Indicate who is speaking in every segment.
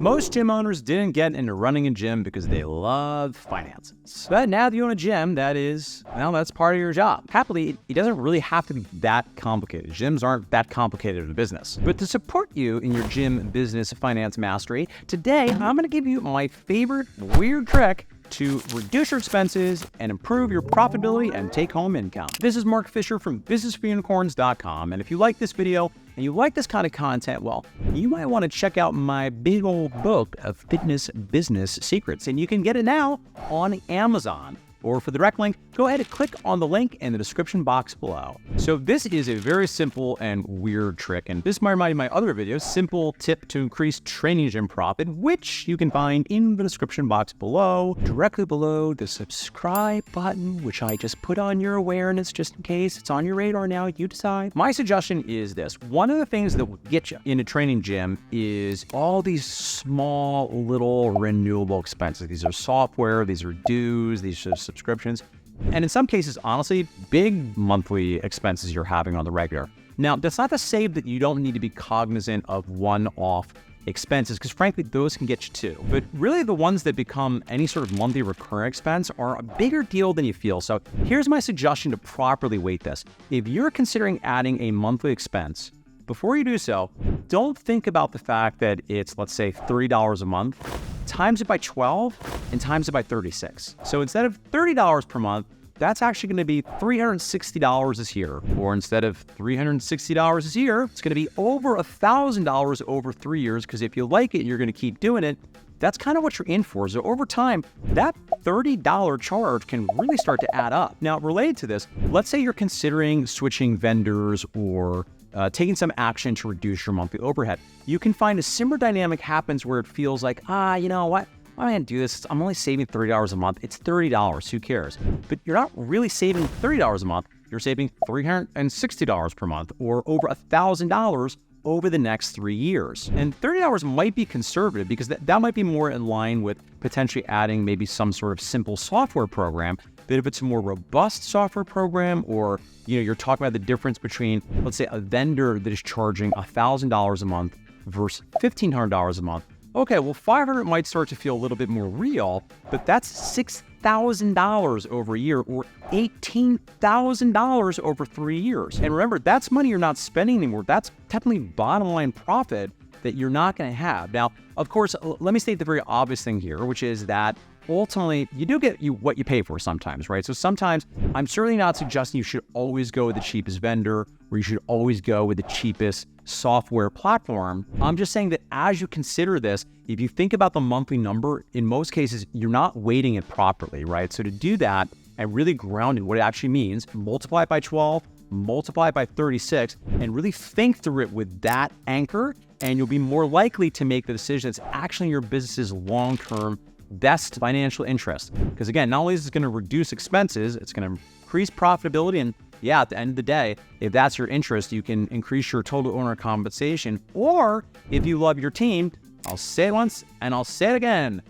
Speaker 1: Most gym owners didn't get into running a gym because they love finances. But now that you own a gym, that's part of your job. Happily, it doesn't really have to be that complicated. Gyms aren't that complicated of a business. But to support you in your gym business finance mastery, today I'm gonna give you my favorite weird trick to reduce your expenses and improve your profitability and take-home income. This is Mark Fisher from businessforunicorns.com, and if you like this video and you like this kind of content, well, you might want to check out my big old book of fitness business secrets, and you can get it now on Amazon. Or for the direct link, go ahead and click on the link in the description box below. So this is a very simple and weird trick, and this might remind you of my other videos, simple tip to increase training gym profit, which you can find in the description box below, directly below the subscribe button, which I just put on your awareness just in case it's on your radar now, you decide. My suggestion is this. One of the things that will get you in a training gym is all these small little renewable expenses. These are software, these are dues, these are subscriptions, and in some cases, honestly, big monthly expenses you're having on the regular. Now, that's not to say that you don't need to be cognizant of one-off expenses, because frankly, those can get you too. But really, the ones that become any sort of monthly recurring expense are a bigger deal than you feel. So here's my suggestion to properly weight this. If you're considering adding a monthly expense, before you do so, don't think about the fact that it's, let's say, $30 a month. Times it by 12 and times it by 36. So instead of $30 per month, that's actually going to be $360 this year. Or instead of $360 this year, it's going to be over $1,000 over 3 years, because if you like it, you're going to keep doing it. That's kind of what you're in for. So over time, that $30 charge can really start to add up. Now, related to this, let's say you're considering switching vendors or taking some action to reduce your monthly overhead. You can find a similar dynamic happens where it feels like, you know what? Why am I gonna do this? I'm only saving $30 a month. It's $30, who cares? But you're not really saving $30 a month. You're saving $360 per month, or over $1,000 over the next 3 years. And $30 might be conservative, because that might be more in line with potentially adding maybe some sort of simple software program. But if it's a more robust software program, or you're talking about the difference between, let's say, a vendor that is charging $1,000 a month versus $1,500 a month, okay, well, $500 might start to feel a little bit more real, but that's $6,000 over a year, or $18,000 over 3 years. And remember, that's money you're not spending anymore. That's technically bottom line profit that you're not going to have. Now, of course, let me state the very obvious thing here, which is that ultimately, you do get what you pay for sometimes, right? So sometimes, I'm certainly not suggesting you should always go with the cheapest vendor, or you should always go with the cheapest software platform. I'm just saying that as you consider this, if you think about the monthly number, in most cases, you're not weighting it properly, right? So to do that and really ground in what it actually means, multiply it by 12, multiply it by 36, and really think through it with that anchor, and you'll be more likely to make the decision that's actually in your business's long-term best financial interest. Because again, not only is it going to reduce expenses, it's going to increase profitability, and yeah, at the end of the day, if that's your interest, you can increase your total owner compensation. Or if you love your team, I'll say it once and I'll say it again.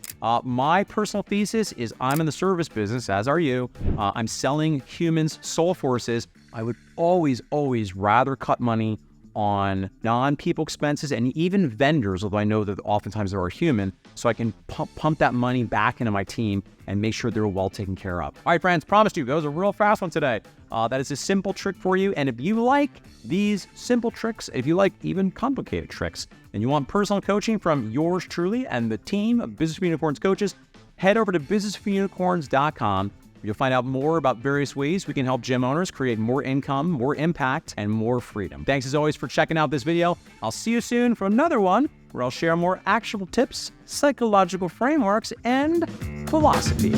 Speaker 1: My personal thesis is I'm in the service business, as are you. I'm selling humans, soul forces. I would always rather cut money on non-people expenses and even vendors, although I know that oftentimes they are human, so I can pump that money back into my team and make sure they're well taken care of. All right, friends, promised you, that was a real fast one today. That is a simple trick for you, and if you like these simple tricks, if you like even complicated tricks, and you want personal coaching from yours truly and the team of Business for Unicorns coaches, head over to businessforunicorns.com. You'll find out more about various ways we can help gym owners create more income, more impact, and more freedom. Thanks as always for checking out this video. I'll see you soon for another one where I'll share more actionable tips, psychological frameworks, and philosophy.